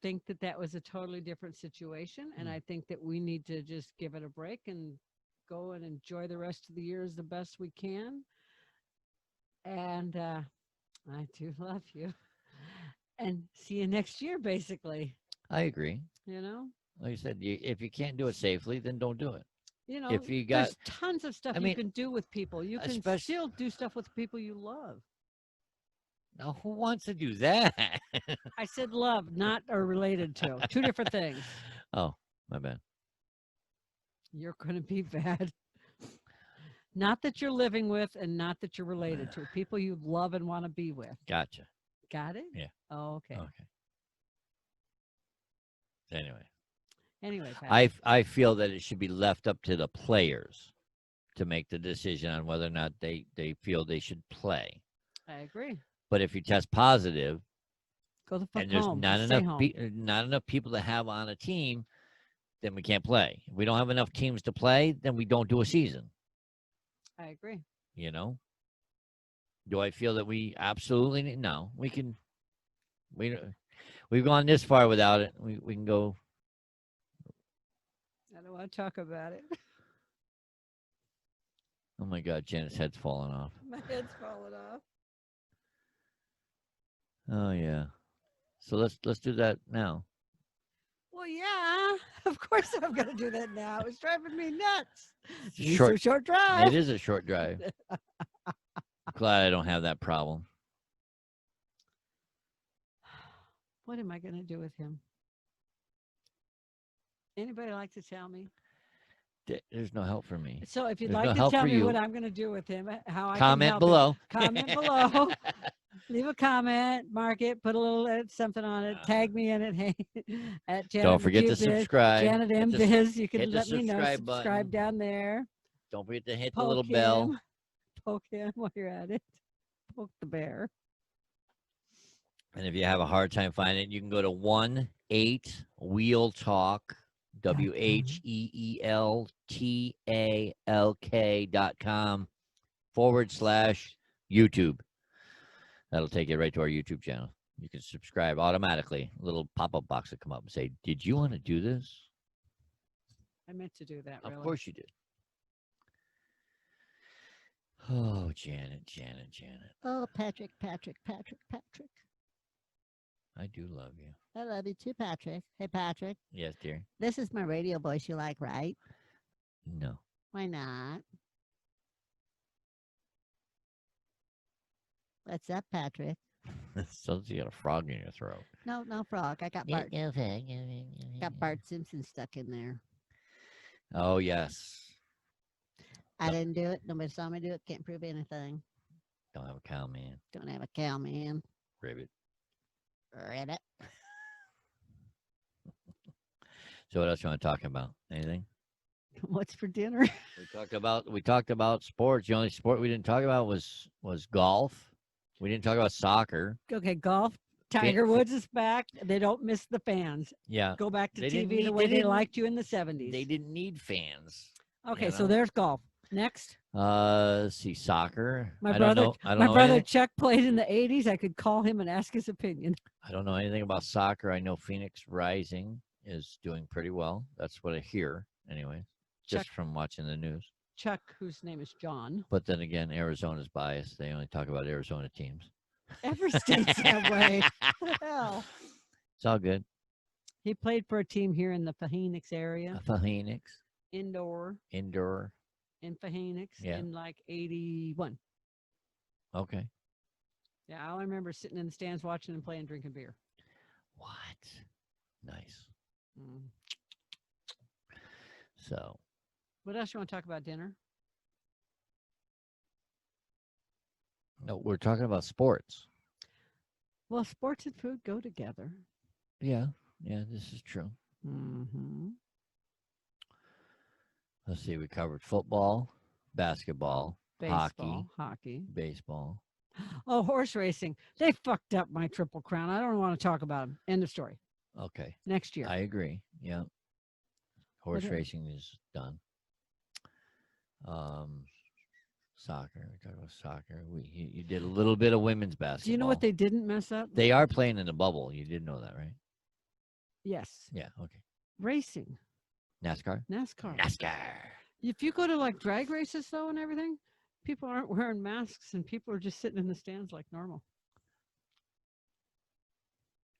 think that was a totally different situation, and I think that we need to just give it a break and go and enjoy the rest of the year as the best we can. And I do love you, and see you next year. Basically, I agree. Like I said, if you can't do it safely, then don't do it. If you got, there's tons of stuff I you mean, can do with people. You can still do stuff with people you love. now who wants to do that? I said love, not or related to. Two different things. Oh, my bad. You're going to be bad. Not that you're living with and not that you're related to. People you love and want to be with. Gotcha. Got it? Yeah. Oh, okay. Anyway, Pat. I feel that it should be left up to the players to make the decision on whether or not they feel they should play. I agree. But if you test positive, Go the fuck and there's home. not Just stay enough home. not enough people to have on a team, then we can't play. If we don't have enough teams to play, then we don't do a season. I agree. Do I feel that we absolutely need? No, we can. We've gone this far without it. We can go. I don't want to talk about it. Oh my God, Janet's head's falling off. My head's falling off. Oh yeah. So let's do that now. Well, yeah, of course I'm going to do that now. It's driving me nuts. It's a It's short. a short drive. It is a short drive. Glad I don't have that problem. What am I going to do with him? Anybody like to tell me? There's no help for me. So if you'd There's no like to help tell for me you. what I'm going to do with him, how I can Comment help him, below. comment below. Leave a comment, mark it, put a little something on it, tag me in it. Hey, at Janet Don't forget to McHugh Biz, subscribe. Janet M Hit the- Biz. You can hit the let me know. subscribe Subscribe button. down there. Don't forget to hit the Poke little bell. him. Poke him while you're at it. Poke the bear. And if you have a hard time finding it, you can go to 1-8-Wheel Talk, WHEELTALK.com/YouTube. That'll take you right to our YouTube channel. You can subscribe automatically. A little pop-up box will come up and say, "Did you want to do this?" I meant to do that. Of Really. course you did. Oh, Janet. Oh, Patrick. I do love you. I love you too, Patrick. Hey, Patrick. Yes, dear. This is my radio voice you like, right? No. Why not? What's up, Patrick? Sounds like you got a frog in your throat. No, no frog. I got Bart. Got Bart Simpson stuck in there. Oh, yes. I didn't do it. Nobody saw me do it. Can't prove anything. Don't have a cow, man. Don't have a cow, man. Ribbit. Ribbit. So what else you want to talk about? Anything? What's for dinner? We talked about sports. The only sport we didn't talk about was golf. We didn't talk about soccer. Okay, golf. Tiger Woods is back. They don't miss the fans. Yeah. Go back to They didn't TV the need- way they they didn't- liked you in the 70s. They didn't need fans. Okay, you so know? there's golf. Next. Let's see, soccer. My I brother, don't know. I don't my know brother anything. Chuck played in the 80s. I could call him and ask his opinion. I don't know anything about soccer. I know Phoenix Rising is doing pretty well. That's what I hear, anyway, just Chuck- from watching the news. Chuck, whose name is John. But then again, Arizona's biased. They only talk about Arizona teams. Every state's that way. What the hell? It's all good. He played for a team here in the Phoenix area, Phoenix indoor indoor. in Phoenix Yeah. in like 81. Okay. Yeah, I remember sitting in the stands watching him play and drinking beer. What? Nice. Mm. So What else you want to talk about dinner? no, we're talking about sports. Well, sports and food go together. Yeah. Yeah, this is true. Mm-hmm. Let's see. We covered football, basketball, Baseball, hockey. baseball. Oh, horse racing. They fucked up my Triple Crown. I don't want to talk about them. End of story. Okay. Next year. I agree. Yeah. Horse Okay. racing is done. Soccer. We talked about soccer. You did a little bit of women's basketball. Do you know what they didn't mess up? They are playing in the bubble. You did know that, right? Yes. Yeah. Okay. Racing. NASCAR. NASCAR. If you go to like drag races though and everything, people aren't wearing masks and people are just sitting in the stands like normal.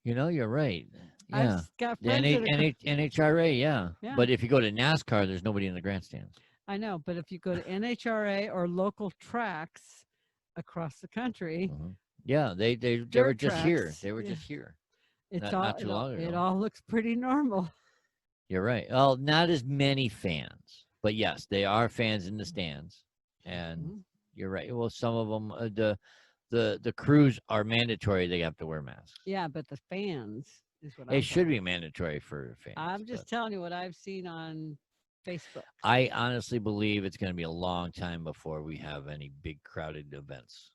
You know, you're right. Yeah. I've got The friends that are, NHRA, yeah. Yeah. But if you go to NASCAR, there's nobody in the grandstands. I know, but if you go to NHRA or local tracks across the country, Yeah, they were Dirt just here. tracks, They were yeah. just here. it's Not- all not too long it ago. all looks pretty normal. You're right. Well, not as many fans, but yes, they are fans in the stands. And Mhm. you're right. Well, some of them, the crews are mandatory. They have to wear masks. Yeah, but the fans is what It I'm should talking be mandatory for fans. I'm just but telling you what I've seen on Facebook. I honestly believe it's going to be a long time before we have any big crowded events.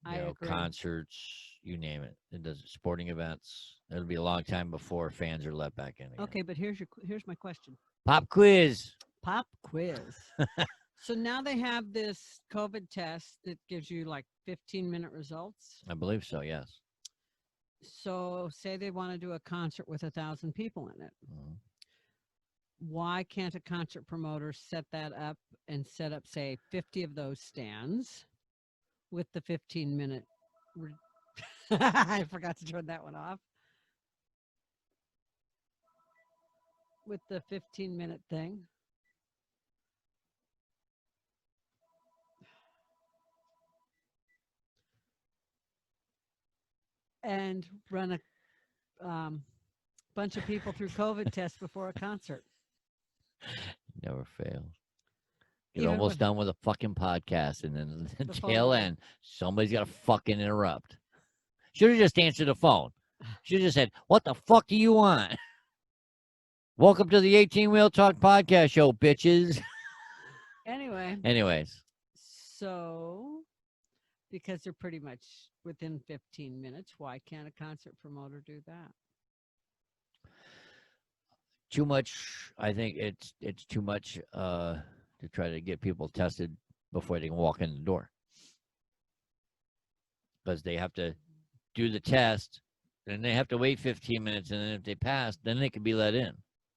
I agree. Concerts, you name it. It does sporting events. It'll be a long time before fans are let back in again. Okay, but here's my question. Pop quiz. Pop quiz. So now they have this COVID test that gives you like 15-minute results. I believe so, yes. So say they want to do a concert with 1,000 people in it. Mhm. Why can't a concert promoter set that up and set up, say, 50 of those stands with the 15-minute? I forgot to turn that one off. With the 15-minute thing. And run a bunch of people through COVID tests before a concert. Never fails. Get Even almost with done with a fucking podcast, and then the the phone tail will- end, somebody's got to fucking interrupt. Should have just answered the phone. Should have just said, "What the fuck do you want?" Welcome to the 18 Wheel Talk podcast show, bitches. Anyway, Anyways, so because they're pretty much within 15 minutes, why can't a concert promoter do that? too much. I think it's too much to try to get people tested before they can walk in the door, because they have to do the test, and they have to wait 15 minutes, and then if they pass, then they can be let in.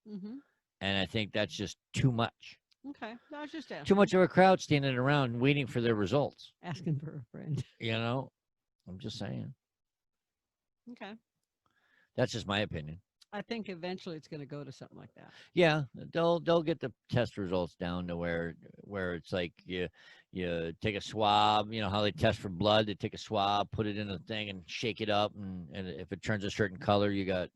Mm-hmm. And I think that's just too much. Okay, no, I was just asking. Too much of a crowd standing around waiting for their results. Asking for a friend. You know, I'm just saying. Okay, That's just my opinion. I think eventually it's going to go to something like that. Yeah, they'll get the test results down to where it's like you take a swab. You know how they test for blood? They take a swab, put it in a thing, and shake it up, and if it turns a certain color, you got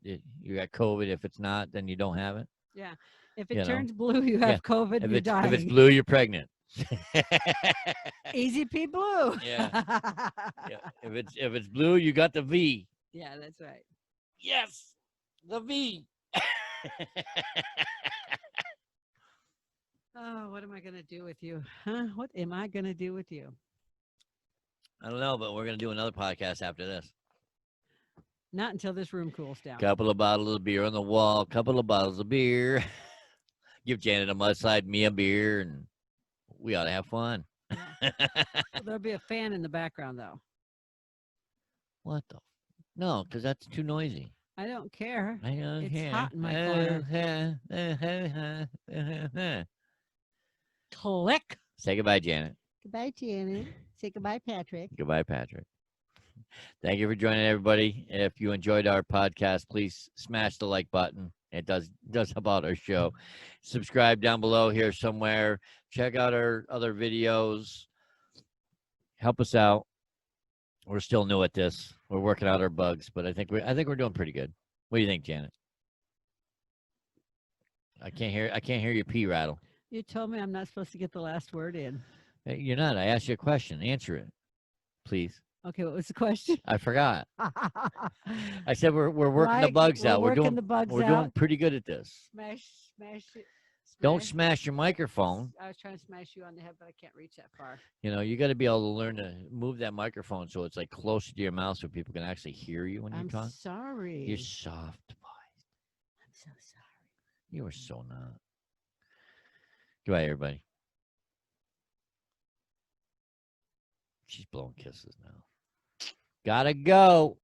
COVID. If it's not, then you don't have it. Yeah, if it You know? turns blue, you have COVID. If You're dying. if it's blue, you're pregnant. Easy P blue. Yeah. Yeah. If it's blue, you got the V. Yeah, that's right. Yes, the V. Oh, what am I going to do with you? Huh? What am I going to do with you? I don't know, but we're gonna do another podcast after this. Not until this room cools down. Couple of bottles of beer on the wall. Couple of bottles of beer. Give Janet a mudslide, me a beer, and we ought to have fun. Well, there'll be a fan in the background, though. What the? No, because that's too noisy. I don't care. I don't It's care. hot in my corner. Click. Say goodbye, Janet. Goodbye, Janet. Say goodbye, Patrick. Goodbye, Patrick. Thank you for joining, everybody. If you enjoyed our podcast, please smash the like button. It does help out our show. Subscribe down below here somewhere. Check out our other videos. Help us out. We're still new at this. We're working out our bugs, but I think we're doing pretty good. What do you think, Janet? I can't hear your pee rattle. You told me I'm not supposed to get the last word in. Hey, you're not. I asked you a question. Answer it, please. Okay, what was the question? I forgot. I said we're working the bugs out. We're doing pretty good at this. Smash it. Don't smash your microphone. I was trying to smash you on the head, but I can't reach that far. You know, you got to be able to learn to move that microphone so it's like closer to your mouth so people can actually hear you when you talk. I'm sorry. You're soft voice. I'm so sorry. You were so not. Goodbye, everybody. She's blowing kisses now. Gotta go.